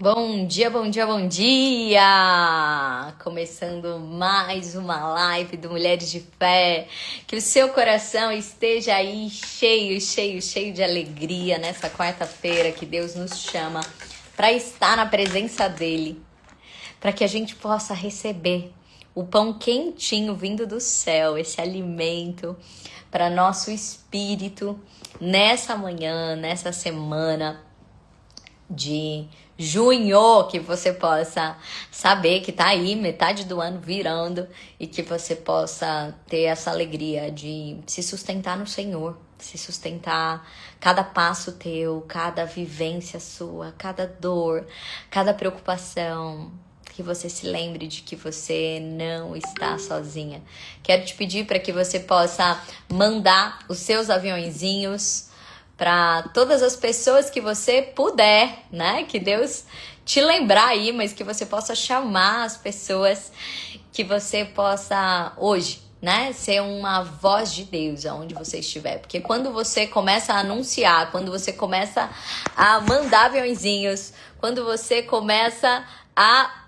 Bom dia, bom dia, bom dia! Começando mais uma live do Mulheres de Fé. Que o seu coração esteja aí cheio, cheio, cheio de alegria nessa quarta-feira que Deus nos chama para estar na presença dEle, para que a gente possa receber o pão quentinho vindo do céu, esse alimento para nosso espírito nessa manhã, nessa semana de junho, que você possa saber que tá aí, metade do ano virando, e que você possa ter essa alegria de se sustentar no Senhor, se sustentar cada passo teu, cada vivência sua, cada dor, cada preocupação, que você se lembre de que você não está sozinha. Quero te pedir para que você possa mandar os seus aviõezinhos para todas as pessoas que você puder, né? Que Deus te lembrar aí, mas que você possa chamar as pessoas, que você possa hoje, né? Ser uma voz de Deus aonde você estiver. Porque quando você começa a anunciar, quando você começa a mandar aviãozinhos, quando você começa a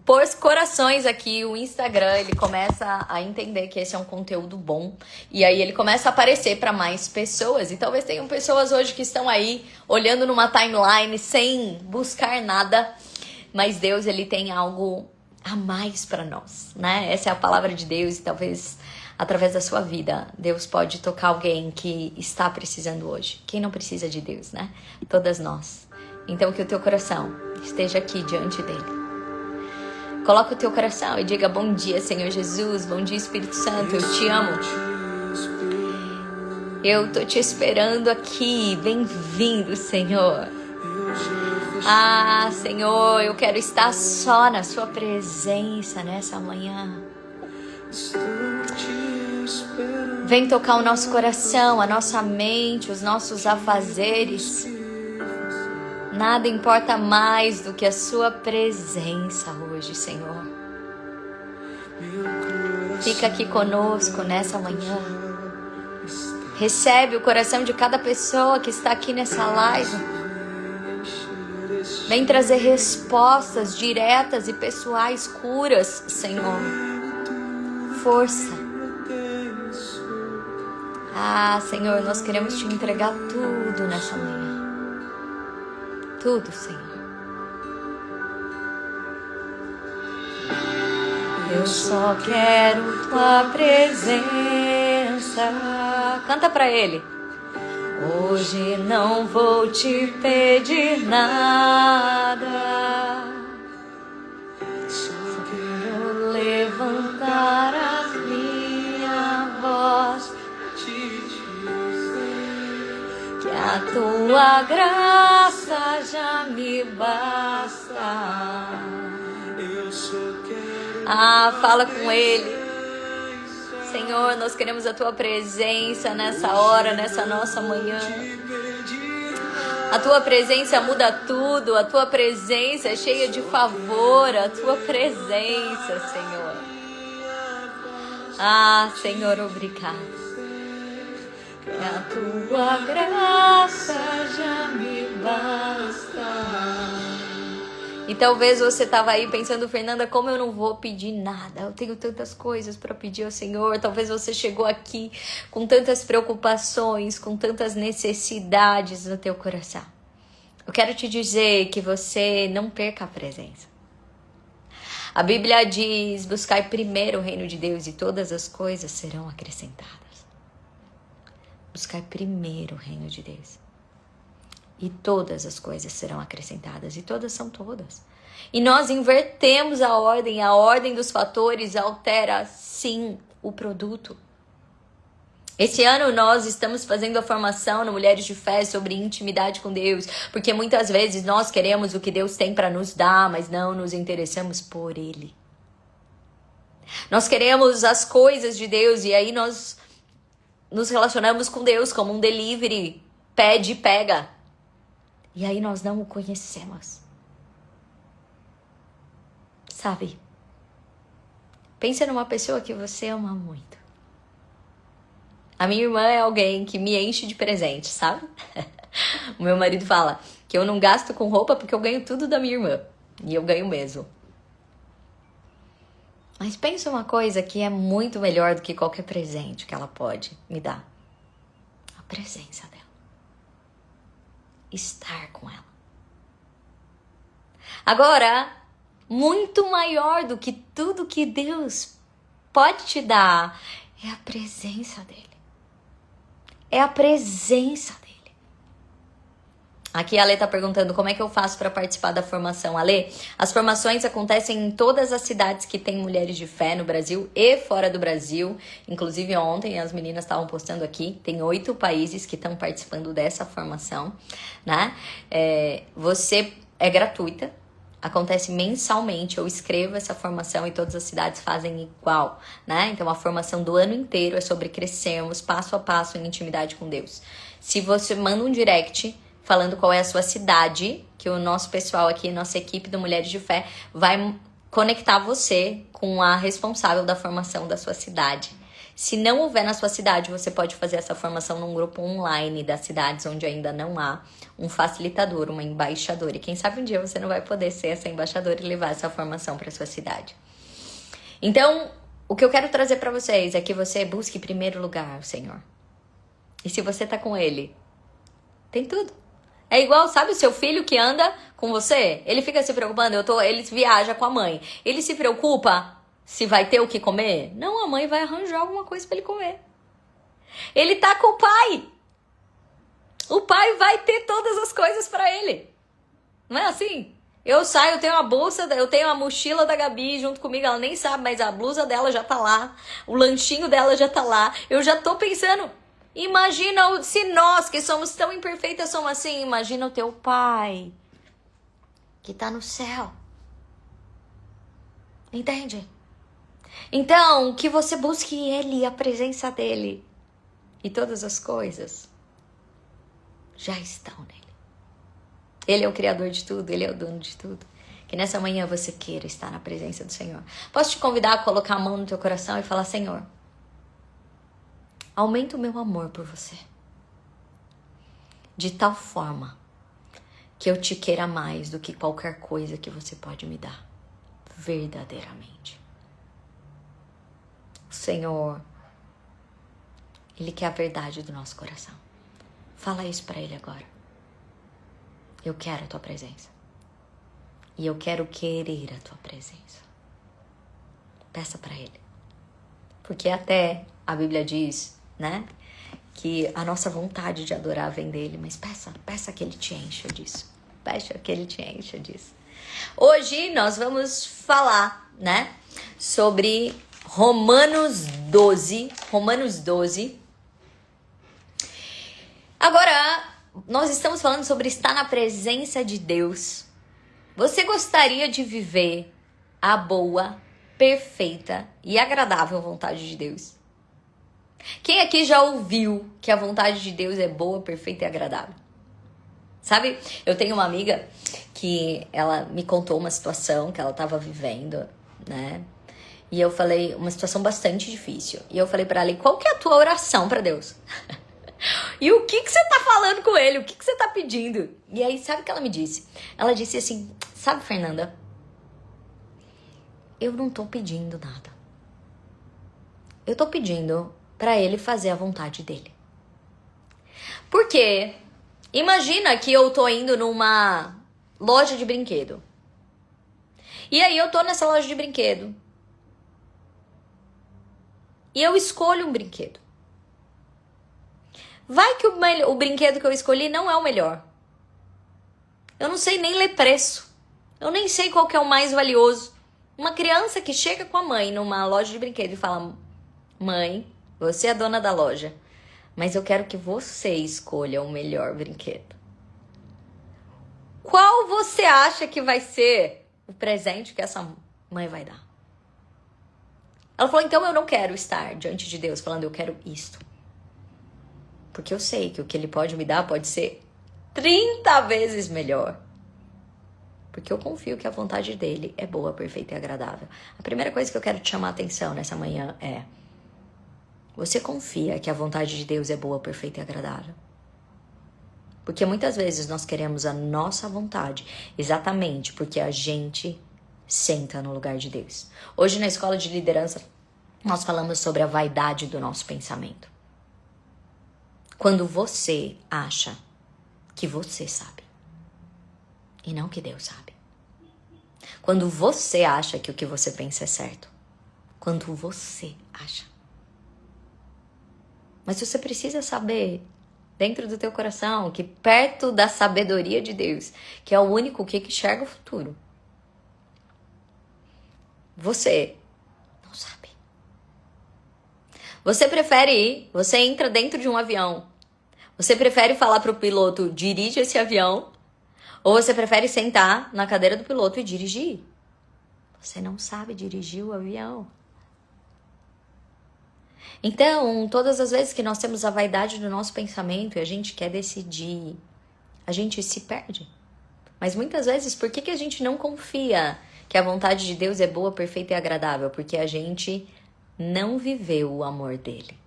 pôr os corações aqui, o Instagram, ele começa a entender que esse é um conteúdo bom, e aí ele começa a aparecer para mais pessoas, e talvez tenham pessoas hoje que estão aí olhando numa timeline sem buscar nada, mas Deus, ele tem algo a mais para nós, né? Essa é a palavra de Deus, e talvez através da sua vida Deus pode tocar alguém que está precisando hoje. Quem não precisa de Deus, né? Todas nós. Então que o teu coração esteja aqui diante dele. Coloca o teu coração e diga: bom dia, Senhor Jesus, bom dia, Espírito Santo, eu te amo. Eu tô te esperando aqui, bem-vindo, Senhor. Ah, Senhor, eu quero estar só na sua presença nessa manhã. Vem tocar o nosso coração, a nossa mente, os nossos afazeres. Nada importa mais do que a sua presença hoje, Senhor. Fica aqui conosco nessa manhã. Recebe o coração de cada pessoa que está aqui nessa live. Vem trazer respostas diretas e pessoais, curas, Senhor. Força. Ah, Senhor, nós queremos te entregar tudo nessa manhã. Tudo, Senhor. Eu só quero tua presença. Canta pra ele. Hoje não vou te pedir nada. Só quero levantar a minha voz. Que a tua graça já me basta. Ah, fala com ele. Senhor, nós queremos a tua presença nessa hora, nessa nossa manhã. A tua presença muda tudo. A tua presença é cheia de favor. A tua presença, Senhor. Ah, Senhor, obrigado. A tua graça já me basta. E talvez você estava aí pensando: Fernanda, como eu não vou pedir nada? Eu tenho tantas coisas para pedir ao Senhor. Talvez você chegou aqui com tantas preocupações, com tantas necessidades no teu coração. Eu quero te dizer que você não perca a presença. A Bíblia diz: buscai primeiro o reino de Deus e todas as coisas serão acrescentadas. Buscar primeiro o reino de Deus. E todas as coisas serão acrescentadas. E todas são todas. E nós invertemos a ordem dos fatores altera sim o produto. Esse ano nós estamos fazendo a formação no Mulheres de Fé sobre intimidade com Deus. Porque muitas vezes nós queremos o que Deus tem para nos dar, mas não nos interessamos por Ele. Nós queremos as coisas de Deus e aí nós nos relacionamos com Deus como um delivery, pede e pega. E aí nós não o conhecemos. Sabe? Pensa numa pessoa que você ama muito. A minha irmã é alguém que me enche de presente, sabe? O meu marido fala: que eu não gasto com roupa porque eu ganho tudo da minha irmã. E eu ganho mesmo. Mas pensa uma coisa que é muito melhor do que qualquer presente que ela pode me dar. A presença dela. Estar com ela. Agora, muito maior do que tudo que Deus pode te dar é a presença dele. É a presença dele. Aqui a Alê tá perguntando como é que eu faço para participar da formação. Alê, as formações acontecem em todas as cidades que tem mulheres de fé no Brasil e fora do Brasil. Inclusive ontem as meninas estavam postando aqui, tem 8 países que estão participando dessa formação, né? Você é gratuita, acontece mensalmente. Eu escrevo essa formação e todas as cidades fazem igual, né? Então a formação do ano inteiro é sobre crescermos passo a passo em intimidade com Deus. Se você manda um direct falando qual é a sua cidade, que o nosso pessoal aqui, nossa equipe do Mulheres de Fé, vai conectar você com a responsável da formação da sua cidade. Se não houver na sua cidade, você pode fazer essa formação num grupo online das cidades onde ainda não há um facilitador, uma embaixadora. E quem sabe um dia você não vai poder ser essa embaixadora e levar essa formação para sua cidade. Então, o que eu quero trazer para vocês é que você busque em primeiro lugar o Senhor. E se você tá com Ele, tem tudo. É igual, sabe o seu filho que anda com você? Ele fica se preocupando, ele viaja com a mãe. Ele se preocupa se vai ter o que comer? Não, a mãe vai arranjar alguma coisa para ele comer. Ele tá com o pai. O pai vai ter todas as coisas para ele. Não é assim? Eu saio, eu tenho a bolsa, eu tenho a mochila da Gabi junto comigo, ela nem sabe, mas a blusa dela já tá lá, o lanchinho dela já tá lá. Eu já tô pensando... Imagina se nós, que somos tão imperfeitas, somos assim. Imagina o teu pai, que tá no céu. Entende? Então, que você busque Ele, a presença dEle. E todas as coisas já estão nele. Ele é o Criador de tudo, Ele é o dono de tudo. Que nessa manhã você queira estar na presença do Senhor. Posso te convidar a colocar a mão no teu coração e falar: Senhor, aumenta o meu amor por você. De tal forma que eu te queira mais do que qualquer coisa que você pode me dar. Verdadeiramente. O Senhor, Ele quer a verdade do nosso coração. Fala isso para Ele agora. Eu quero a tua presença. E eu quero querer a tua presença. Peça para Ele. Porque até a Bíblia diz, né, que a nossa vontade de adorar vem dele, mas peça que ele te encha disso. Peça que ele te encha disso. Hoje nós vamos falar, né, sobre Romanos 12. Agora, nós estamos falando sobre estar na presença de Deus. Você gostaria de viver a boa, perfeita e agradável vontade de Deus? Quem aqui já ouviu que a vontade de Deus é boa, perfeita e agradável? Sabe, eu tenho uma amiga que ela me contou uma situação que ela estava vivendo, né? E eu falei, uma situação bastante difícil. E eu falei pra ela: qual que é a tua oração pra Deus? E o que você tá falando com ele? O que você tá pedindo? E aí, sabe o que ela me disse? Ela disse assim: sabe, Fernanda, eu não tô pedindo nada. Eu tô pedindo para ele fazer a vontade dele. Porque imagina que eu tô indo numa loja de brinquedo. E aí eu tô nessa loja de brinquedo. E eu escolho um brinquedo. Vai que o brinquedo que eu escolhi não é o melhor. Eu não sei nem ler preço. Eu nem sei qual que é o mais valioso. Uma criança que chega com a mãe numa loja de brinquedo e fala: mãe, você é a dona da loja, mas eu quero que você escolha o melhor brinquedo. Qual você acha que vai ser o presente que essa mãe vai dar? Ela falou: então eu não quero estar diante de Deus falando eu quero isto. Porque eu sei que o que Ele pode me dar pode ser 30 vezes melhor. Porque eu confio que a vontade dEle é boa, perfeita e agradável. A primeira coisa que eu quero te chamar a atenção nessa manhã é: você confia que a vontade de Deus é boa, perfeita e agradável? Porque muitas vezes nós queremos a nossa vontade, exatamente porque a gente senta no lugar de Deus. Hoje na escola de liderança, nós falamos sobre a vaidade do nosso pensamento. Quando você acha que você sabe e não que Deus sabe. Quando você acha que o que você pensa é certo. Quando você acha. Mas você precisa saber, dentro do teu coração, que perto da sabedoria de Deus, que é o único que enxerga o futuro, você não sabe. Você prefere ir, você entra dentro de um avião, você prefere falar para o piloto, dirige esse avião, ou você prefere sentar na cadeira do piloto e dirigir? Você não sabe dirigir o avião. Então, todas as vezes que nós temos a vaidade do nosso pensamento e a gente quer decidir, a gente se perde. Mas muitas vezes, por que a gente não confia que a vontade de Deus é boa, perfeita e agradável? Porque a gente não viveu o amor dele.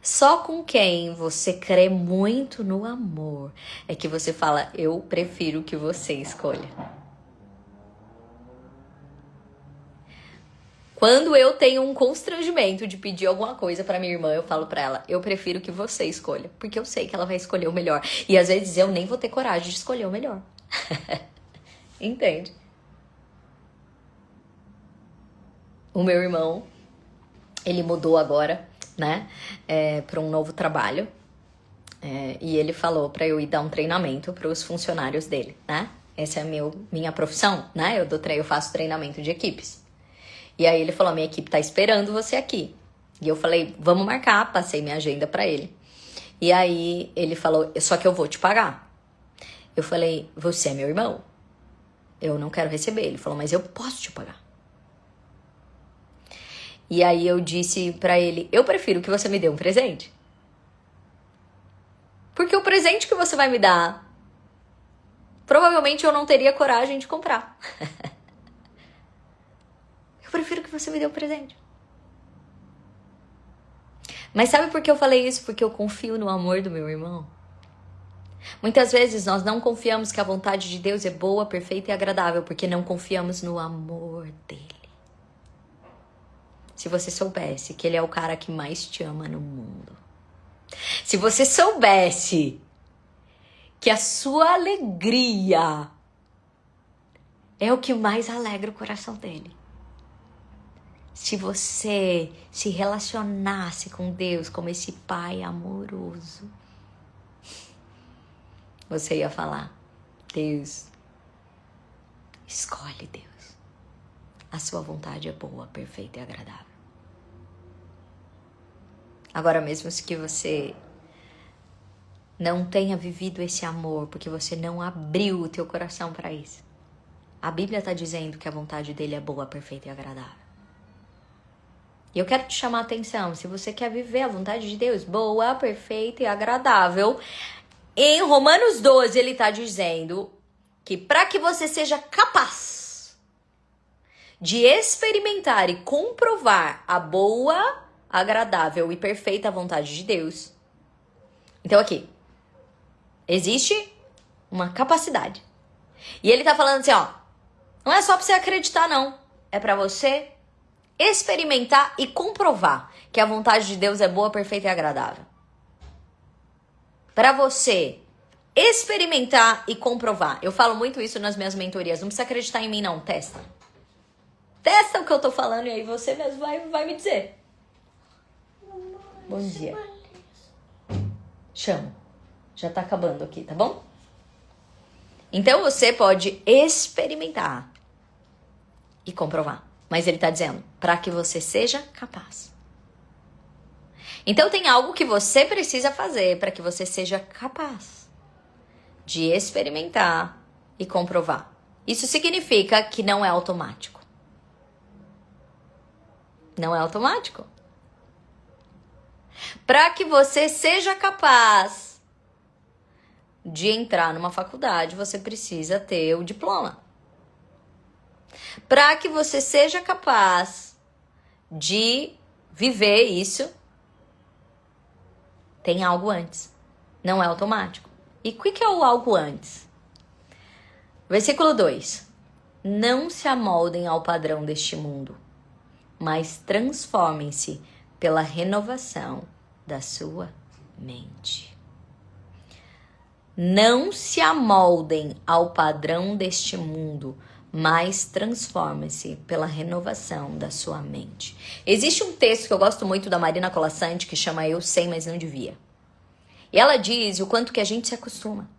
Só com quem você crê muito no amor é que você fala, eu prefiro que você escolha. Quando eu tenho um constrangimento de pedir alguma coisa pra minha irmã, eu falo pra ela, eu prefiro que você escolha. Porque eu sei que ela vai escolher o melhor. E às vezes eu nem vou ter coragem de escolher o melhor. Entende? O meu irmão, ele mudou agora, né? Pra um novo trabalho. E ele falou pra eu ir dar um treinamento pros funcionários dele, né? Essa é a minha profissão, né? Eu faço treinamento de equipes. E aí ele falou, minha equipe tá esperando você aqui. E eu falei, vamos marcar, passei minha agenda pra ele. E aí ele falou, só que eu vou te pagar. Eu falei, você é meu irmão? Eu não quero receber. Ele falou, mas eu posso te pagar. E aí eu disse pra ele, eu prefiro que você me dê um presente. Porque o presente que você vai me dar, provavelmente eu não teria coragem de comprar. Eu prefiro que você me dê um presente. Mas sabe por que eu falei isso? Porque eu confio no amor do meu irmão. Muitas vezes nós não confiamos que a vontade de Deus é boa, perfeita e agradável, porque não confiamos no amor dele. Se você soubesse que ele é o cara que mais te ama no mundo. Se você soubesse que a sua alegria é o que mais alegra o coração dele. Se você se relacionasse com Deus como esse pai amoroso, você ia falar, Deus, escolhe Deus. A sua vontade é boa, perfeita e agradável. Agora mesmo que você não tenha vivido esse amor, porque você não abriu o teu coração para isso. A Bíblia está dizendo que a vontade dele é boa, perfeita e agradável. E eu quero te chamar a atenção, se você quer viver a vontade de Deus, boa, perfeita e agradável, em Romanos 12 ele está dizendo que para que você seja capaz de experimentar e comprovar a boa, agradável e perfeita vontade de Deus. Então aqui, existe uma capacidade. E ele está falando assim, ó, não é só para você acreditar não, é para você experimentar e comprovar que a vontade de Deus é boa, perfeita e agradável. Para você experimentar e comprovar. Eu falo muito isso nas minhas mentorias. Não precisa acreditar em mim, não. Testa. Testa o que eu tô falando e aí você mesmo vai me dizer. Bom dia. Chamo. Já tá acabando aqui, tá bom? Então você pode experimentar e comprovar. Mas ele tá dizendo, para que você seja capaz. Então tem algo que você precisa fazer para que você seja capaz de experimentar e comprovar. Isso significa que não é automático. Não é automático. Para que você seja capaz de entrar numa faculdade, você precisa ter o diploma. Para que você seja capaz de viver isso, tem algo antes. Não é automático. E o que é o algo antes? Versículo 2. Não se amoldem ao padrão deste mundo, mas transformem-se pela renovação da sua mente. Não se amoldem ao padrão deste mundo, mas transformem-se pela renovação da sua mente. Existe um texto que eu gosto muito da Marina Colasanti que chama Eu Sei, Mas Não Devia. E ela diz o quanto que a gente se acostuma.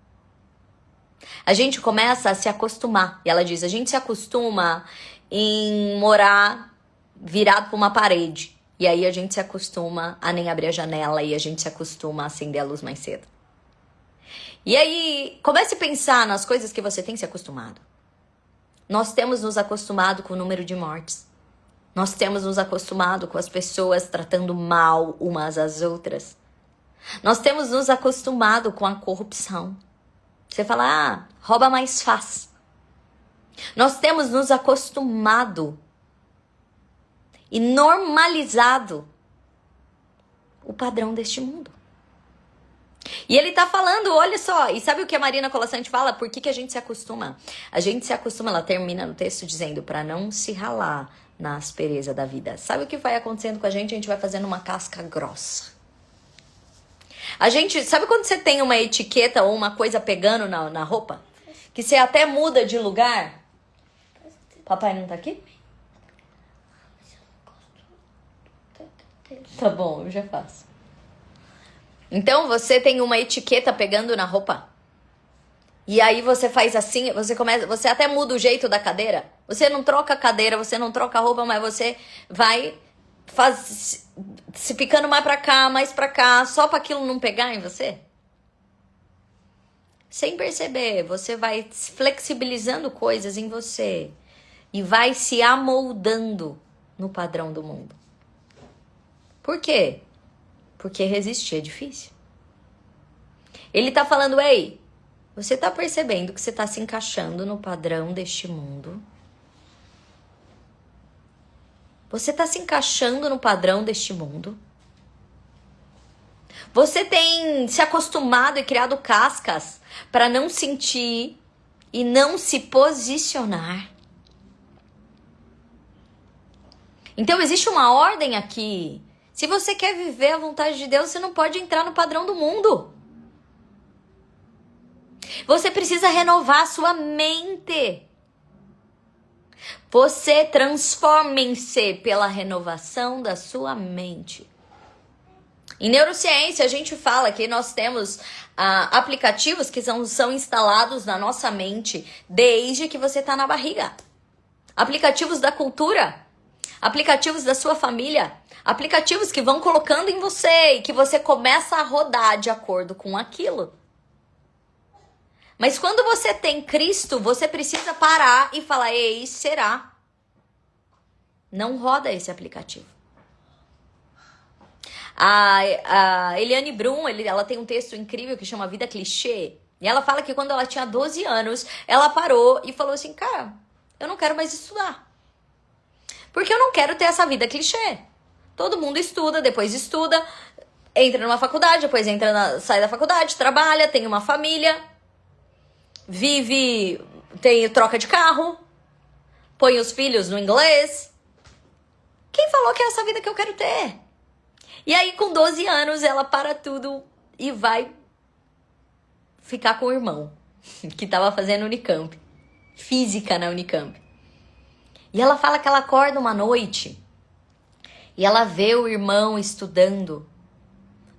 A gente começa a se acostumar. E ela diz, a gente se acostuma em morar virado para uma parede. E aí a gente se acostuma a nem abrir a janela e a gente se acostuma a acender a luz mais cedo. E aí, comece a pensar nas coisas que você tem se acostumado. Nós temos nos acostumado com o número de mortes. Nós temos nos acostumado com as pessoas tratando mal umas às outras. Nós temos nos acostumado com a corrupção. Você fala, rouba mais fácil. Nós temos nos acostumado e normalizado o padrão deste mundo. E ele tá falando, olha só, e sabe o que a Marina Colasanti fala? Por que a gente se acostuma? A gente se acostuma, ela termina no texto dizendo, para não se ralar na aspereza da vida. Sabe o que vai acontecendo com a gente? A gente vai fazendo uma casca grossa. A gente, sabe quando você tem uma etiqueta ou uma coisa pegando na roupa? Que você até muda de lugar? Papai não tá aqui? Tá bom, eu já faço. Então você tem uma etiqueta pegando na roupa. E aí você faz assim, você até muda o jeito da cadeira. Você não troca a cadeira, você não troca a roupa, mas você vai se ficando mais pra cá, só pra aquilo não pegar em você. Sem perceber, você vai flexibilizando coisas em você e vai se amoldando no padrão do mundo. Por quê? Porque resistir é difícil. Ele tá falando, ei, você tá percebendo que você tá se encaixando no padrão deste mundo? Você tá se encaixando no padrão deste mundo? Você tem se acostumado e criado cascas para não sentir e não se posicionar. Então existe uma ordem aqui. Se você quer viver a vontade de Deus, você não pode entrar no padrão do mundo. Você precisa renovar a sua mente. Você transforme-se pela renovação da sua mente. Em neurociência, a gente fala que nós temos aplicativos que são instalados na nossa mente desde que você está na barriga. Aplicativos da cultura, aplicativos da sua família, aplicativos que vão colocando em você e que você começa a rodar de acordo com aquilo. Mas quando você tem Cristo, você precisa parar e falar, ei, será? Não roda esse aplicativo. A Eliane Brum, ela tem um texto incrível que chama Vida Clichê. E ela fala que quando ela tinha 12 anos, ela parou e falou assim, cara, eu não quero mais estudar. Porque eu não quero ter essa vida clichê. Todo mundo estuda, depois estuda, entra numa faculdade, depois sai da faculdade, trabalha, tem uma família, vive, troca de carro, põe os filhos no inglês. Quem falou que é essa vida que eu quero ter? E aí, com 12 anos, ela para tudo e vai ficar com o irmão, que estava fazendo Unicamp, física na Unicamp. E ela fala que ela acorda uma noite e ela vê o irmão estudando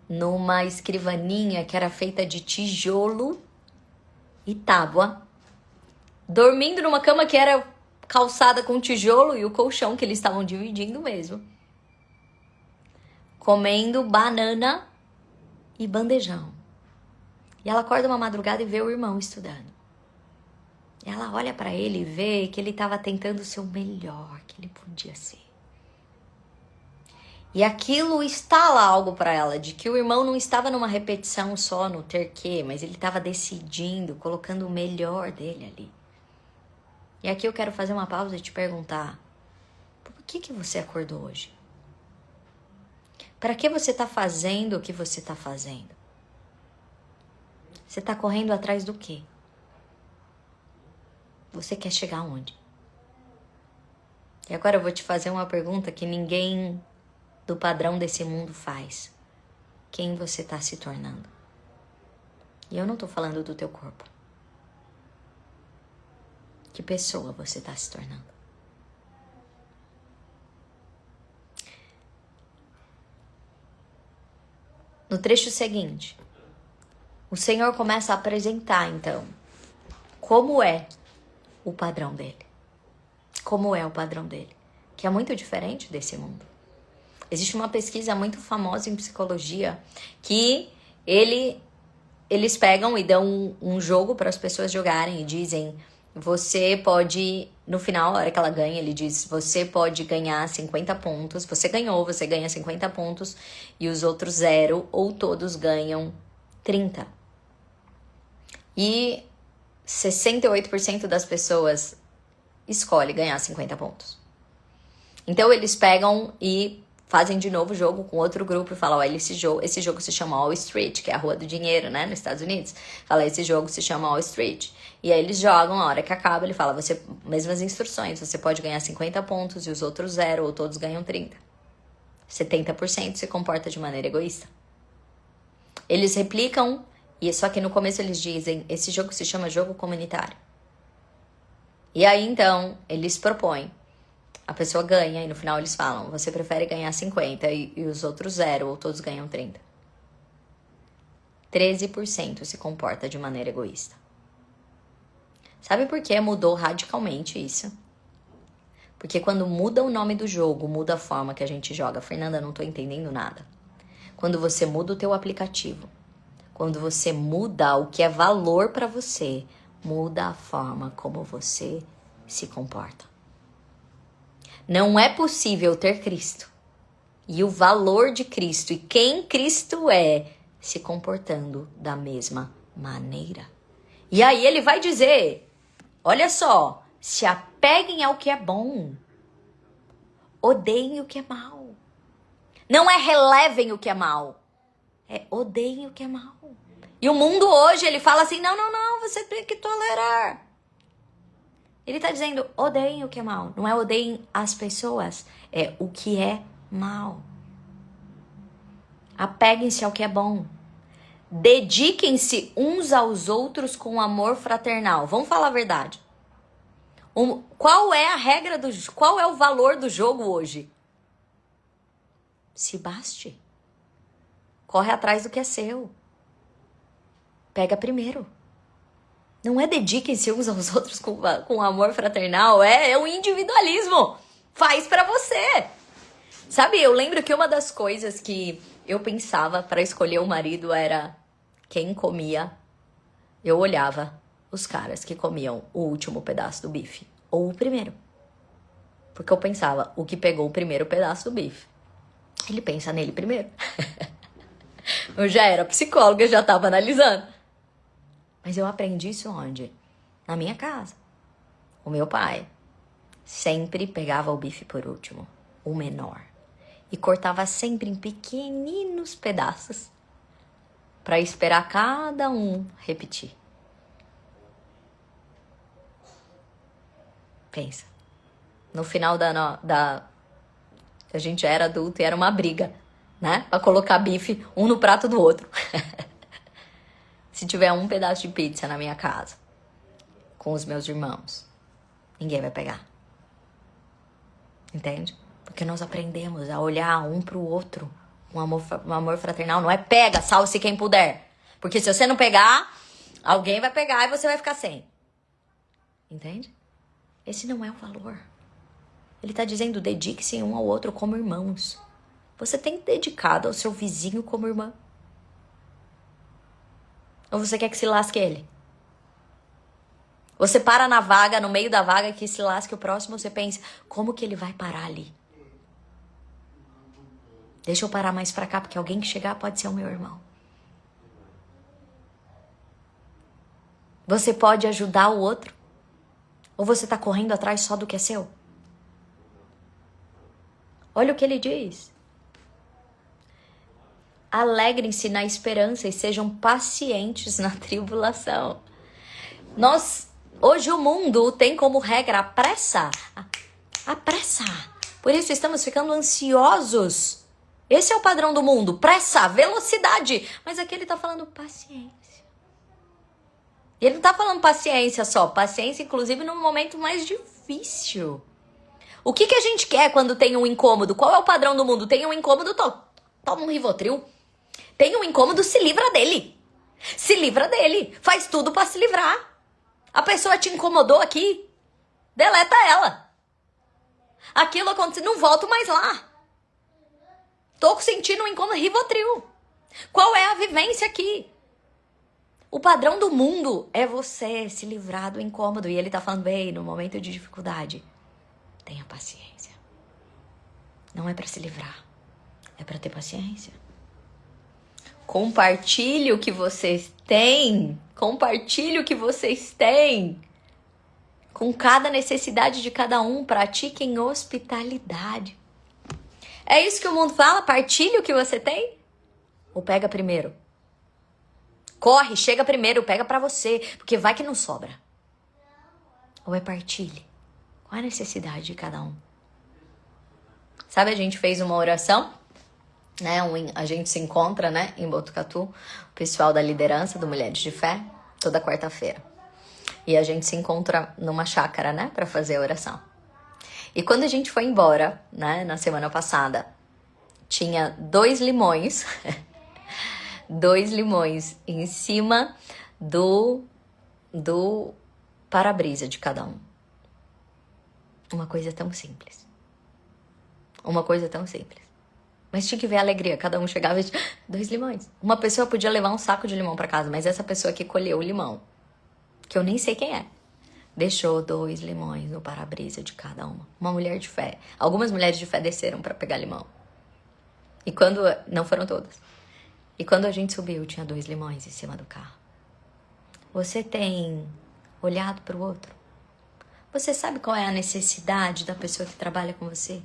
numa escrivaninha que era feita de tijolo e tábua, dormindo numa cama que era calçada com tijolo e o colchão que eles estavam dividindo mesmo. Comendo banana e bandejão. E ela acorda uma madrugada e vê o irmão estudando. E ela olha para ele e vê que ele estava tentando ser o melhor que ele podia ser. E aquilo instala algo para ela, de que o irmão não estava numa repetição só no ter que, mas ele estava decidindo, colocando o melhor dele ali. E aqui eu quero fazer uma pausa e te perguntar, por que você acordou hoje? Para que você está fazendo o que você está fazendo? Você tá correndo atrás do quê? Você quer chegar aonde? E agora eu vou te fazer uma pergunta que ninguém do padrão desse mundo faz. Quem você tá se tornando? E eu não tô falando do teu corpo. Que pessoa você tá se tornando? No trecho seguinte, o Senhor começa a apresentar, então, como é o padrão dele. Como é o padrão dele, que é muito diferente desse mundo. Existe uma pesquisa muito famosa em psicologia que eles pegam e dão um jogo para as pessoas jogarem e dizem, você pode, no final, a hora que ela ganha, ele diz, você pode ganhar 50 pontos, você ganhou, você ganha 50 pontos e os outros 0 ou todos ganham 30. E 68% das pessoas escolhe ganhar 50 pontos. Então eles pegam e fazem de novo o jogo com outro grupo e falam, ó, esse jogo se chama Wall Street, que é a Rua do Dinheiro, né, nos Estados Unidos. Fala, esse jogo se chama Wall Street. E aí eles jogam, a hora que acaba, ele fala, você, mesmas instruções, você pode ganhar 50 pontos e os outros 0 ou todos ganham 30. 70% se comporta de maneira egoísta. Eles replicam, e só que no começo eles dizem, esse jogo se chama jogo comunitário. E aí, então, eles propõem. A pessoa ganha e no final eles falam, você prefere ganhar 50 e os outros 0 ou todos ganham 30. 13% se comporta de maneira egoísta. Sabe por que mudou radicalmente isso? Porque quando muda o nome do jogo, muda a forma que a gente joga. Fernanda, não tô entendendo nada. Quando você muda o teu aplicativo, quando você muda o que é valor para você, muda a forma como você se comporta. Não é possível ter Cristo e o valor de Cristo e quem Cristo é se comportando da mesma maneira. E aí ele vai dizer, olha só, se apeguem ao que é bom, odeiem o que é mal. Não é relevem o que é mal, é odeiem o que é mal. E o mundo hoje, ele fala assim, não, você tem que tolerar. Ele tá dizendo, odeiem o que é mal. Não é odeiem as pessoas, é o que é mal. Apeguem-se ao que é bom. Dediquem-se uns aos outros com amor fraternal. Vamos falar a verdade. Qual é a regra qual é o valor do jogo hoje? Se baste. Corre atrás do que é seu. Pega primeiro. Não é dediquem-se uns aos outros com amor fraternal, é o individualismo. Faz pra você. Sabe, eu lembro que uma das coisas que eu pensava pra escolher o marido era quem comia. Eu olhava os caras que comiam o último pedaço do bife, ou o primeiro. Porque eu pensava, o que pegou o primeiro pedaço do bife, ele pensa nele primeiro. Eu já era psicóloga, já tava analisando. Mas eu aprendi isso onde? Na minha casa. O meu pai sempre pegava o bife por último, o menor, e cortava sempre em pequeninos pedaços para esperar cada um repetir. Pensa. No final a gente já era adulto e era uma briga, né? Pra colocar bife um no prato do outro. Se tiver um pedaço de pizza na minha casa, com os meus irmãos, ninguém vai pegar. Entende? Porque nós aprendemos a olhar um pro outro. Um amor fraternal não é pega, salve-se quem puder. Porque se você não pegar, alguém vai pegar e você vai ficar sem. Entende? Esse não é o valor. Ele tá dizendo, dedique-se um ao outro como irmãos. Você tem dedicado ao seu vizinho como irmã? Ou você quer que se lasque ele? Você para na vaga, no meio da vaga, que se lasque o próximo, você pensa, como que ele vai parar ali? Deixa eu parar mais pra cá, porque alguém que chegar pode ser o meu irmão. Você pode ajudar o outro? Ou você tá correndo atrás só do que é seu? Olha o que ele diz. Alegrem-se na esperança e sejam pacientes na tribulação. Hoje o mundo tem como regra a pressa. A pressa. Por isso estamos ficando ansiosos. Esse é o padrão do mundo. Pressa, velocidade. Mas aqui ele tá falando paciência. E ele não tá falando paciência só. Paciência, inclusive, no momento mais difícil. O que a gente quer quando tem um incômodo? Qual é o padrão do mundo? Tem um incômodo, toma um Rivotril. Tem um incômodo, se livra dele. Se livra dele. Faz tudo pra se livrar. A pessoa te incomodou aqui. Deleta ela. Aquilo aconteceu, não volto mais lá. Tô sentindo um incômodo, Rivotril. Qual é a vivência aqui? O padrão do mundo é você se livrar do incômodo. E ele tá falando, bem, no momento de dificuldade, tenha paciência. Não é pra se livrar, é pra ter paciência. Compartilhe o que vocês têm. Compartilhe o que vocês têm. Com cada necessidade de cada um, pratiquem hospitalidade. É isso que o mundo fala? Partilhe o que você tem? Ou pega primeiro? Corre, chega primeiro, pega pra você, porque vai que não sobra. Ou é partilhe? Qual a necessidade de cada um? Sabe, a gente fez uma oração, né? A gente se encontra, né, em Botucatu, o pessoal da liderança do Mulheres de Fé, toda quarta-feira. E a gente se encontra numa chácara, né, pra fazer a oração. E quando a gente foi embora, né, na semana passada, tinha 2 limões, 2 limões em cima do para-brisa de cada um. Uma coisa tão simples. Uma coisa tão simples. Mas tinha que ver a alegria. Cada um chegava e tinha 2 limões. Uma pessoa podia levar um saco de limão pra casa, mas essa pessoa que colheu o limão, que eu nem sei quem é, deixou 2 limões no para-brisa de cada uma. Uma mulher de fé. Algumas mulheres de fé desceram pra pegar limão. E quando... Não foram todas. E quando a gente subiu, tinha 2 limões em cima do carro. Você tem olhado pro outro? Você sabe qual é a necessidade da pessoa que trabalha com você?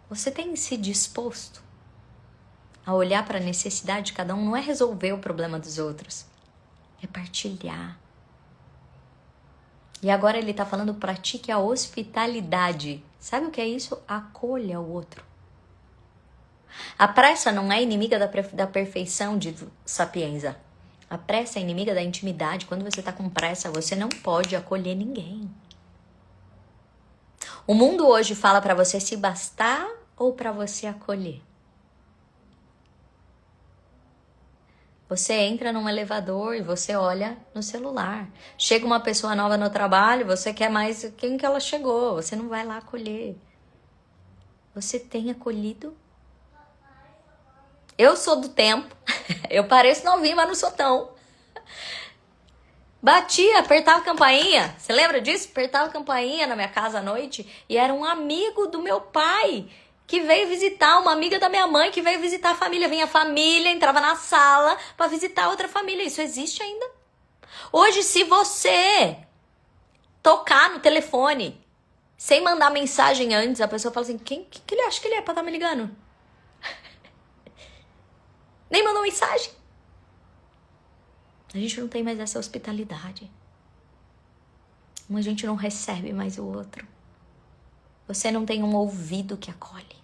Você tem se disposto a olhar para a necessidade de cada um? Não é resolver o problema dos outros, é partilhar. E agora ele está falando, pratique a hospitalidade. Sabe o que é isso? Acolha o outro. A pressa não é inimiga da perfeição de Sapienza. A pressa é inimiga da intimidade. Quando você está com pressa, você não pode acolher ninguém. O mundo hoje fala para você se bastar ou para você acolher. Você entra num elevador e você olha no celular. Chega uma pessoa nova no trabalho, você quer mais quem que ela chegou. Você não vai lá acolher. Você tem acolhido? Eu sou do tempo. Eu pareço novinha, mas não sou tão. Batia, apertava a campainha. Você lembra disso? Apertava a campainha na minha casa à noite e era um amigo do meu pai que veio visitar, uma amiga da minha mãe que veio visitar a família. Vinha a família, entrava na sala para visitar outra família. Isso existe ainda. Hoje, se você tocar no telefone sem mandar mensagem antes, a pessoa fala assim, quem que ele acha que ele é pra estar me ligando? Nem mandou mensagem. A gente não tem mais essa hospitalidade. A gente não recebe mais o outro. Você não tem um ouvido que acolhe.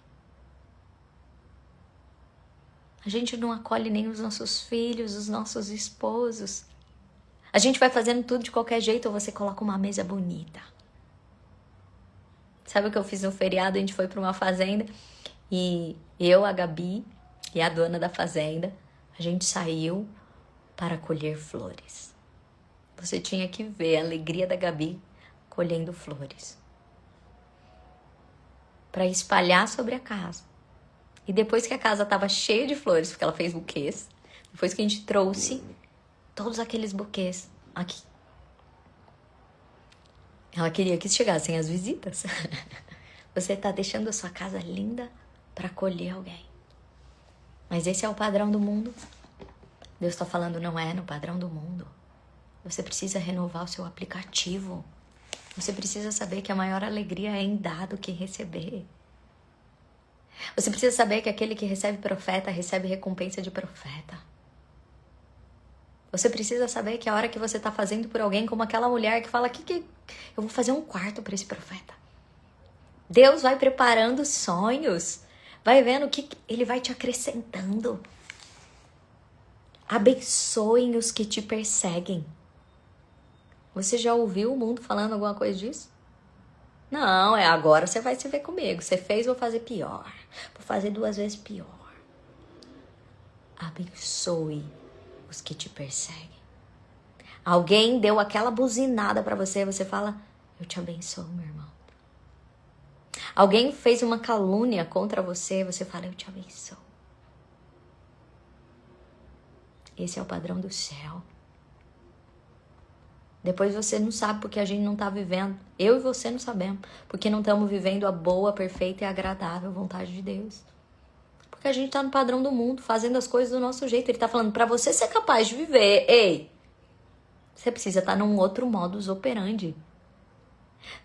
A gente não acolhe nem os nossos filhos, os nossos esposos. A gente vai fazendo tudo de qualquer jeito ou você coloca uma mesa bonita. Sabe o que eu fiz no feriado? A gente foi para uma fazenda e eu, a Gabi e a dona da fazenda, a gente saiu para colher flores. Você tinha que ver a alegria da Gabi colhendo flores. Para espalhar sobre a casa. E depois que a casa estava cheia de flores, porque ela fez buquês, depois que a gente trouxe todos aqueles buquês aqui. Ela queria que chegassem as visitas. Você está deixando a sua casa linda para acolher alguém. Mas esse é o padrão do mundo. Deus está falando, não é no padrão do mundo. Você precisa renovar o seu aplicativo. Você precisa saber que a maior alegria é em dar do que receber. Você precisa saber que aquele que recebe profeta, recebe recompensa de profeta. Você precisa saber que a hora que você está fazendo por alguém, como aquela mulher que fala que eu vou fazer um quarto para esse profeta. Deus vai preparando sonhos, vai vendo o que ele vai te acrescentando. Abençoem os que te perseguem. Você já ouviu o mundo falando alguma coisa disso? Não, agora você vai se ver comigo. Você fez, vou fazer pior. Vou fazer 2 vezes pior. Abençoe os que te perseguem. Alguém deu aquela buzinada pra você, você fala, eu te abençoo, meu irmão. Alguém fez uma calúnia contra você, você fala, eu te abençoo. Esse é o padrão do céu. Depois você não sabe porque a gente não tá vivendo. Eu e você não sabemos. Porque não estamos vivendo a boa, perfeita e agradável vontade de Deus. Porque a gente tá no padrão do mundo, fazendo as coisas do nosso jeito. Ele tá falando, pra você ser capaz de viver, ei, você precisa estar num outro modus operandi.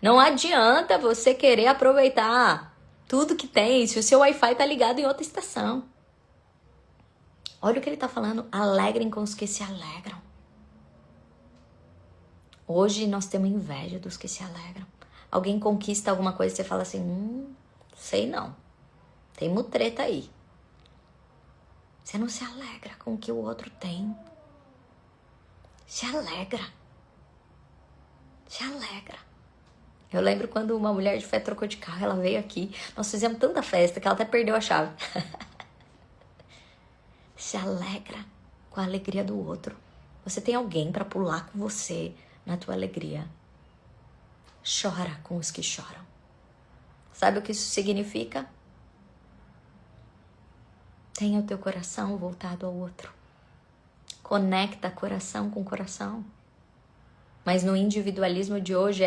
Não adianta você querer aproveitar tudo que tem se o seu Wi-Fi tá ligado em outra estação. Olha o que ele tá falando. Alegrem com os que se alegram. Hoje nós temos inveja dos que se alegram. Alguém conquista alguma coisa e você fala assim, sei não. Tem mutreta aí. Você não se alegra com o que o outro tem. Se alegra. Se alegra. Eu lembro quando uma mulher de fé trocou de carro, ela veio aqui. Nós fizemos tanta festa que ela até perdeu a chave. Se alegra com a alegria do outro. Você tem alguém para pular com você na tua alegria. Chora com os que choram. Sabe o que isso significa? Tenha o teu coração voltado ao outro. Conecta coração com coração. Mas no individualismo de hoje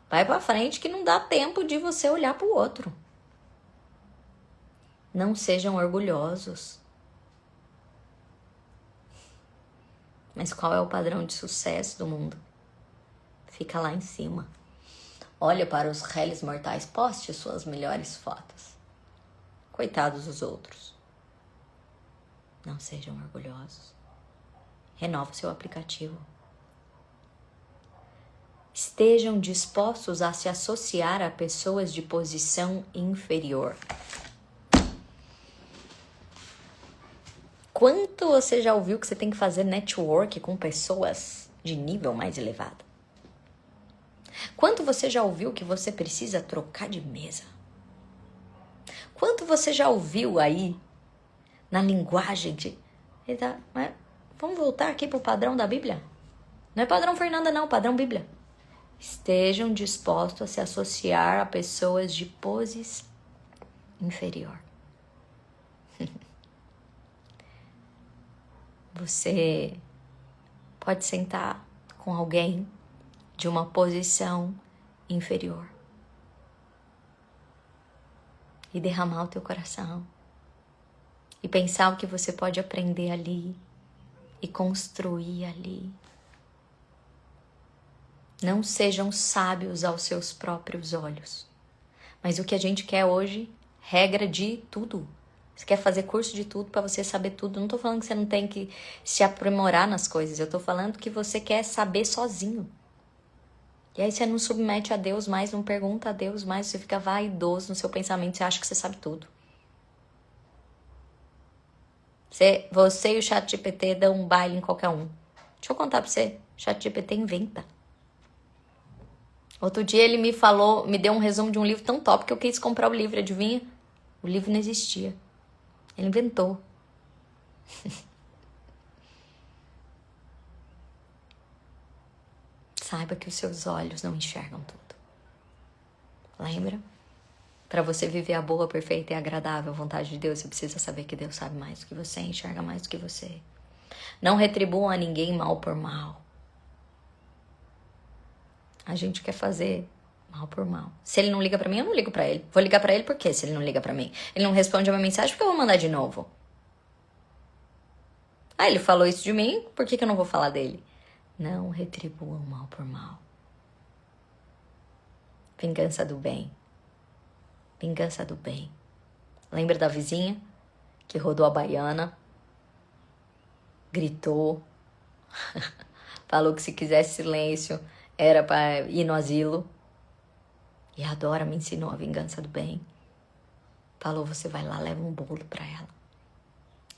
vai pra frente que não dá tempo de você olhar pro outro. Não sejam orgulhosos. Mas qual é o padrão de sucesso do mundo? Fica lá em cima. Olha para os réis mortais, poste suas melhores fotos. Coitados dos outros. Não sejam orgulhosos. Renova o seu aplicativo. Estejam dispostos a se associar a pessoas de posição inferior. Quanto você já ouviu que você tem que fazer network com pessoas de nível mais elevado? Quanto você já ouviu que você precisa trocar de mesa? Quanto você já ouviu aí na linguagem de... Vamos voltar aqui pro padrão da Bíblia? Não é padrão Fernanda não, padrão Bíblia. Estejam dispostos a se associar a pessoas de posição inferior. Você pode sentar com alguém de uma posição inferior e derramar o teu coração e pensar o que você pode aprender ali e construir ali. Não sejam sábios aos seus próprios olhos. Mas o que a gente quer hoje, regra de tudo. Você quer fazer curso de tudo para você saber tudo. Não tô falando que você não tem que se aprimorar nas coisas. Eu tô falando que você quer saber sozinho. E aí você não submete a Deus mais, não pergunta a Deus mais. Você fica vaidoso no seu pensamento. Você acha que você sabe tudo. Você e o ChatGPT dão um baile em qualquer um. Deixa eu contar pra você. O ChatGPT inventa. Outro dia ele me deu um resumo de um livro tão top que eu quis comprar o livro, adivinha? O livro não existia. Ele inventou. Saiba que os seus olhos não enxergam tudo. Lembra? Para você viver a boa, perfeita e agradável vontade de Deus, você precisa saber que Deus sabe mais do que você, enxerga mais do que você. Não retribuam a ninguém mal por mal. A gente quer fazer mal por mal. Se ele não liga pra mim, eu não ligo pra ele. Vou ligar pra ele por quê se ele não liga pra mim? Ele não responde a minha mensagem, porque eu vou mandar de novo? Ah, ele falou isso de mim, por que eu não vou falar dele? Não retribuam mal por mal. Vingança do bem. Vingança do bem Lembra da vizinha que rodou a baiana, gritou, falou que se quisesse silêncio era para ir no asilo. E a Dora me ensinou a vingança do bem. Falou, você vai lá, leva um bolo para ela.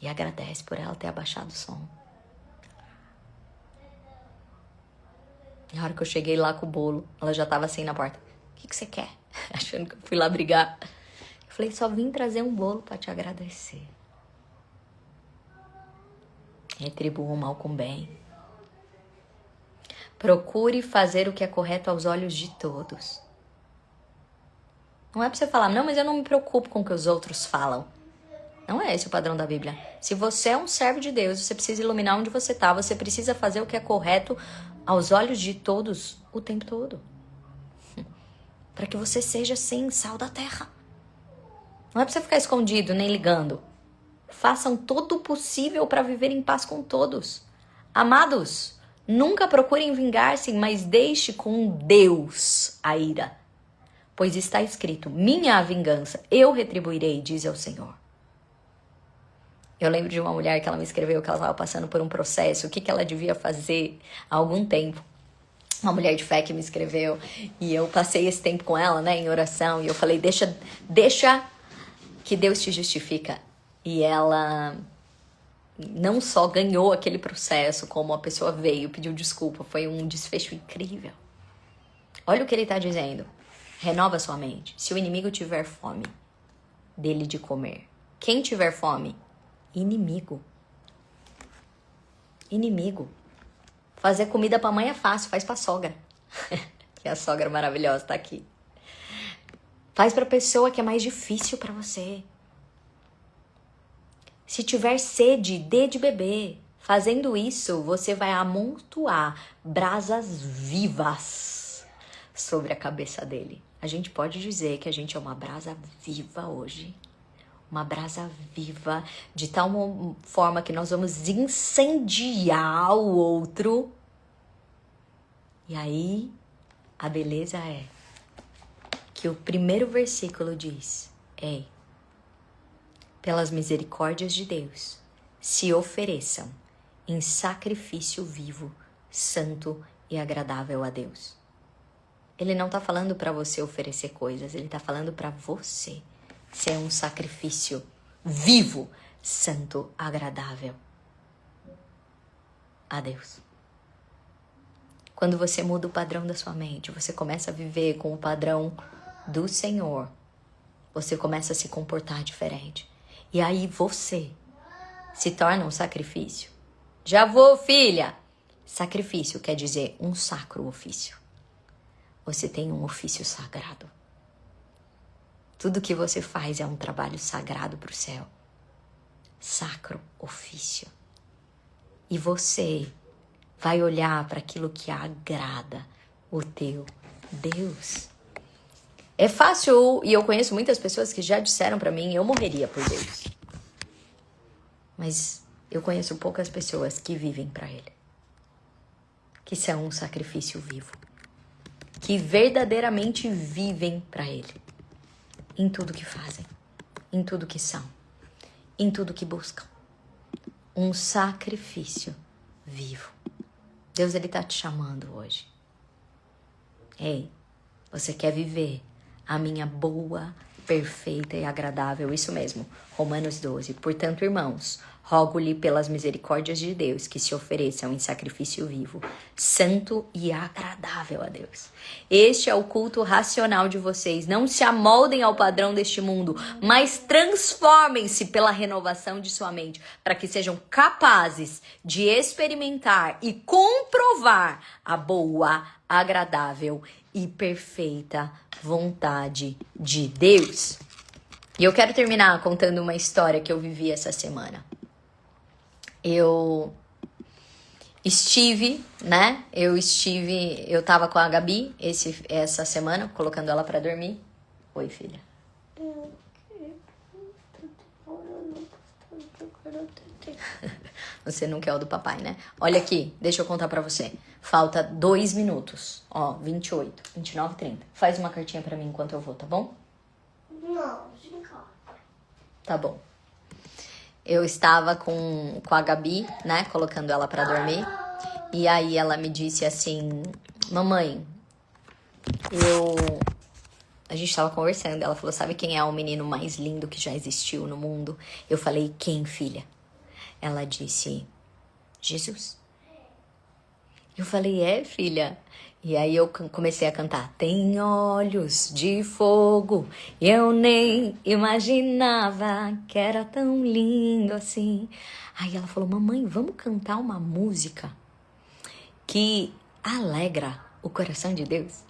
E agradece por ela ter abaixado o som. Na hora que eu cheguei lá com o bolo, ela já tava assim na porta. O que você quer? Achando que eu fui lá brigar. Eu falei, só vim trazer um bolo para te agradecer. Retribua o mal com bem. Procure fazer o que é correto aos olhos de todos. Não é pra você falar, não, mas eu não me preocupo com o que os outros falam. Não é esse o padrão da Bíblia. Se você é um servo de Deus, você precisa iluminar onde você tá, você precisa fazer o que é correto aos olhos de todos o tempo todo. Para que você seja, sim, sal da terra. Não é pra você ficar escondido, nem ligando. Façam todo o possível para viver em paz com todos. Amados, nunca procurem vingar-se, mas deixe com Deus a ira. Pois está escrito, minha a vingança, eu retribuirei, diz o Senhor. Eu lembro de uma mulher que ela me escreveu que ela estava passando por um processo, o que ela devia fazer há algum tempo. Uma mulher de fé que me escreveu, e eu passei esse tempo com ela, né, em oração, e eu falei, deixa que Deus te justifica. E ela não só ganhou aquele processo, como a pessoa veio, pediu desculpa, foi um desfecho incrível. Olha o que ele está dizendo. Renova sua mente. Se o inimigo tiver fome, dele de comer. Quem tiver fome? Inimigo. Inimigo. Fazer comida pra mãe é fácil, faz pra sogra. Que a sogra maravilhosa tá aqui. Faz pra pessoa que é mais difícil pra você. Se tiver sede, dê de beber. Fazendo isso, você vai amontoar brasas vivas sobre a cabeça dele. A gente pode dizer que a gente é uma brasa viva hoje. Uma brasa viva, de tal forma que nós vamos incendiar o outro. E aí, a beleza é que o primeiro versículo diz, ei, pelas misericórdias de Deus, se ofereçam em sacrifício vivo, santo e agradável a Deus. Ele não está falando para você oferecer coisas, ele está falando para você ser um sacrifício vivo, santo, agradável a Deus. Quando você muda o padrão da sua mente, você começa a viver com o padrão do Senhor, você começa a se comportar diferente. E aí você se torna um sacrifício. Já vou, filha! Sacrifício quer dizer um sacro ofício. Você tem um ofício sagrado. Tudo que você faz é um trabalho sagrado para o céu. Sacro ofício. E você vai olhar para aquilo que agrada o teu Deus. É fácil, e eu conheço muitas pessoas que já disseram para mim, eu morreria por Deus. Mas eu conheço poucas pessoas que vivem para Ele. Que são um sacrifício vivo. Que verdadeiramente vivem para Ele. Em tudo que fazem, em tudo que são, em tudo que buscam. Um sacrifício vivo. Deus, Ele tá te chamando hoje. Ei, você quer viver a minha boa, perfeita e agradável, isso mesmo, Romanos 12. Portanto, irmãos, rogo-lhe pelas misericórdias de Deus que se ofereçam em sacrifício vivo, santo e agradável a Deus. Este é o culto racional de vocês. Não se amoldem ao padrão deste mundo, mas transformem-se pela renovação de sua mente, para que sejam capazes de experimentar e comprovar a boa, agradável e perfeita vontade de Deus. E eu quero terminar contando uma história que eu vivi essa semana. Eu tava com a Gabi essa semana, colocando ela pra dormir. Oi, filha. Você não quer o do papai, né? Olha aqui, deixa eu contar pra você. Falta 2 minutos. Ó, 28, 29, 30. Faz uma cartinha pra mim enquanto eu vou, tá bom? Não, fica. Tá bom. Eu estava com a Gabi, né? Colocando ela pra dormir. E aí ela me disse assim, mamãe, a gente tava conversando, ela falou, sabe quem é o menino mais lindo que já existiu no mundo? Eu falei, quem, filha? Ela disse, Jesus. Eu falei, filha? E aí eu comecei a cantar, tem olhos de fogo, eu nem imaginava que era tão lindo assim. Aí ela falou, mamãe, vamos cantar uma música que alegra o coração de Deus?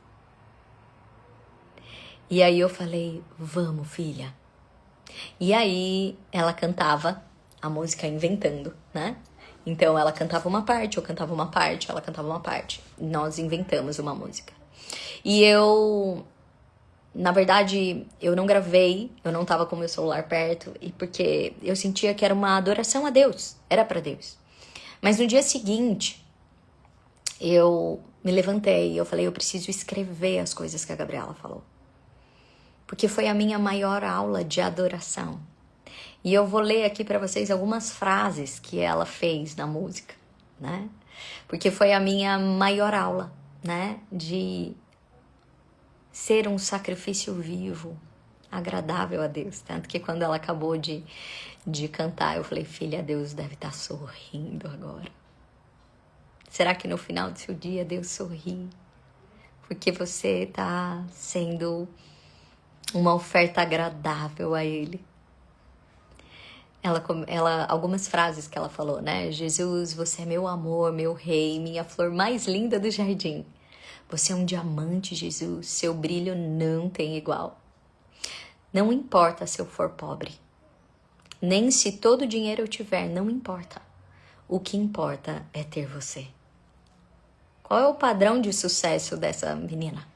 E aí eu falei, vamos, filha. E aí ela cantava a música inventando, né? Então ela cantava uma parte, eu cantava uma parte, ela cantava uma parte. Nós inventamos uma música. E na verdade, eu não gravei, eu não tava com meu celular perto, e porque eu sentia que era uma adoração a Deus, era pra Deus. Mas no dia seguinte, eu me levantei e eu falei, eu preciso escrever as coisas que a Gabriela falou. Porque foi a minha maior aula de adoração. E eu vou ler aqui para vocês algumas frases que ela fez na música, né? Porque foi a minha maior aula, né? De ser um sacrifício vivo, agradável a Deus. Tanto que quando ela acabou de cantar, eu falei, filha, Deus deve estar sorrindo agora. Será que no final do seu dia Deus sorri? Porque você está sendo uma oferta agradável a Ele. Algumas frases que ela falou, né? Jesus, você é meu amor, meu rei, minha flor mais linda do jardim. Você é um diamante, Jesus, seu brilho não tem igual. Não importa se eu for pobre, nem se todo o dinheiro eu tiver, não importa. O que importa é ter você. Qual é o padrão de sucesso dessa menina?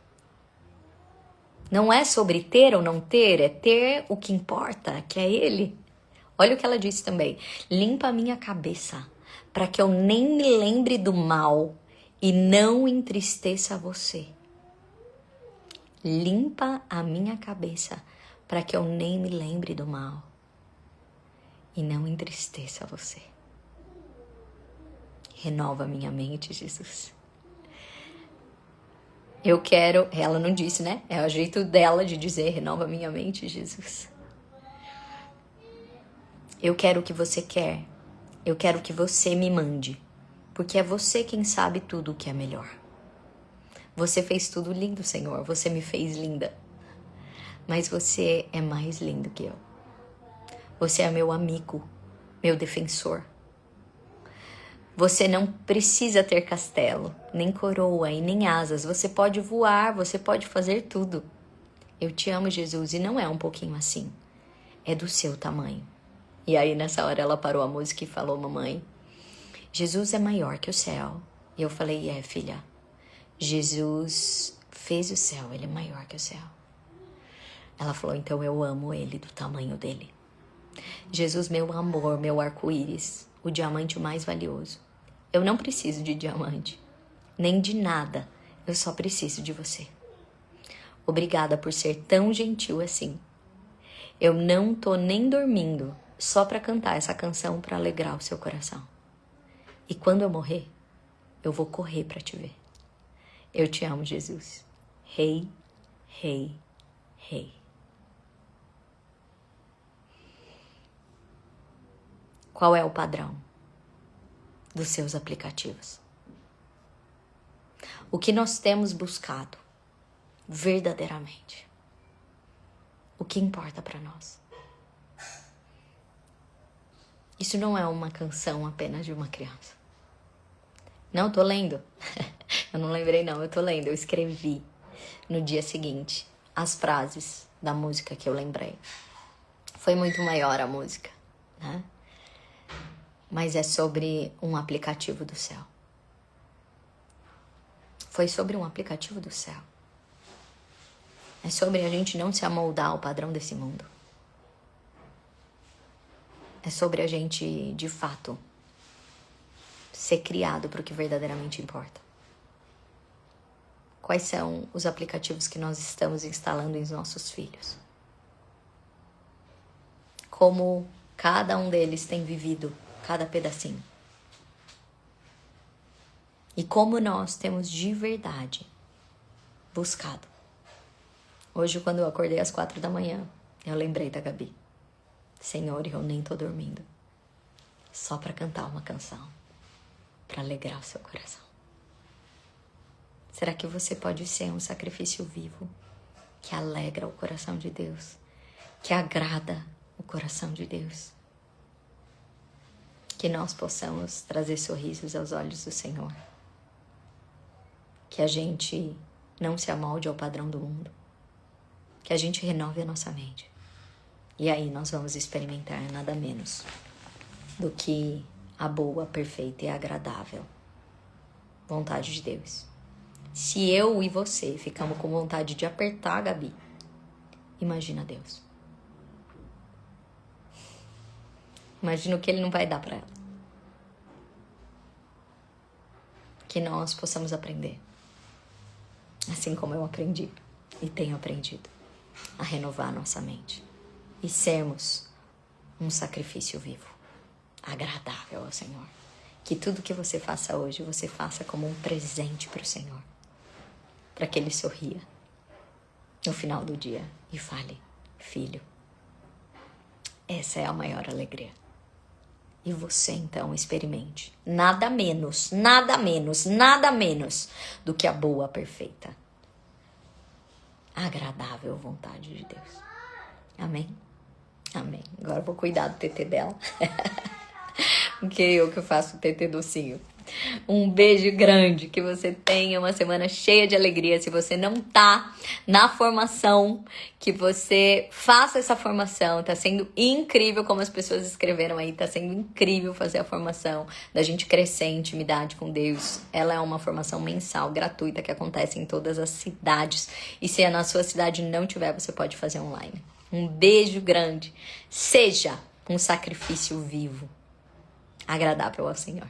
Não é sobre ter ou não ter, é ter o que importa, que é Ele. Olha o que ela disse também. Limpa a minha cabeça, para que eu nem me lembre do mal e não entristeça você. Limpa a minha cabeça, para que eu nem me lembre do mal e não entristeça você. Renova minha mente, Jesus. Eu quero, ela não disse, né? É o jeito dela de dizer, renova minha mente, Jesus. Eu quero o que você quer. Eu quero que você me mande. Porque é você quem sabe tudo o que é melhor. Você fez tudo lindo, Senhor. Você me fez linda. Mas você é mais lindo que eu. Você é meu amigo, meu defensor. Você não precisa ter castelo, nem coroa e nem asas. Você pode voar, você pode fazer tudo. Eu te amo, Jesus, e não é um pouquinho assim. É do seu tamanho. E aí, nessa hora, ela parou a música e falou, mamãe, Jesus é maior que o céu. E eu falei, filha, Jesus fez o céu, ele é maior que o céu. Ela falou, então eu amo ele do tamanho dele. Jesus, meu amor, meu arco-íris, o diamante mais valioso. Eu não preciso de diamante, nem de nada. Eu só preciso de você. Obrigada por ser tão gentil assim. Eu não tô nem dormindo só para cantar essa canção para alegrar o seu coração. E quando eu morrer, eu vou correr para te ver. Eu te amo, Jesus. Rei, rei, rei. Qual é o padrão dos seus aplicativos? O que nós temos buscado verdadeiramente? O que importa para nós? Isso não é uma canção apenas de uma criança. Não, eu tô lendo. Eu não lembrei não, eu tô lendo. Eu escrevi no dia seguinte as frases da música que eu lembrei. Foi muito maior a música, né? Mas é sobre um aplicativo do céu. Foi sobre um aplicativo do céu. É sobre a gente não se amoldar ao padrão desse mundo. É sobre a gente, de fato, ser criado para o que verdadeiramente importa. Quais são os aplicativos que nós estamos instalando em nossos filhos? como cada um deles tem vivido cada pedacinho. E como nós temos de verdade buscado. Hoje, quando eu acordei às 4 da manhã, eu lembrei da Gabi. Senhor, eu nem tô dormindo. Só para cantar uma canção. Para alegrar o seu coração. Será que você pode ser um sacrifício vivo que alegra o coração de Deus? Que agrada o coração de Deus? Que nós possamos trazer sorrisos aos olhos do Senhor. Que a gente não se amolde ao padrão do mundo. Que a gente renove a nossa mente. E aí nós vamos experimentar nada menos do que a boa, perfeita e agradável vontade de Deus. Se eu e você ficamos com vontade de apertar a Gabi, imagina Deus. Imagina o que Ele não vai dar para ela. Que nós possamos aprender, assim como eu aprendi e tenho aprendido, a renovar a nossa mente e sermos um sacrifício vivo, agradável ao Senhor. Que tudo que você faça hoje, você faça como um presente para o Senhor, para que Ele sorria no final do dia e fale: filho, essa é a maior alegria. E você então experimente nada menos, nada menos, nada menos do que a boa, perfeita, agradável vontade de Deus. Amém? Amém. Agora eu vou cuidar do TT dela. Porque eu que faço o TT docinho. Um beijo grande, que você tenha uma semana cheia de alegria. Se você não tá na formação, que você faça essa formação. Tá sendo incrível, como as pessoas escreveram aí, tá sendo incrível fazer a formação, da gente crescer em intimidade com Deus. Ela é uma formação mensal, gratuita, que acontece em todas as cidades. E se na sua cidade não tiver, você pode fazer online. Um beijo grande. Seja um sacrifício vivo, agradável ao Senhor.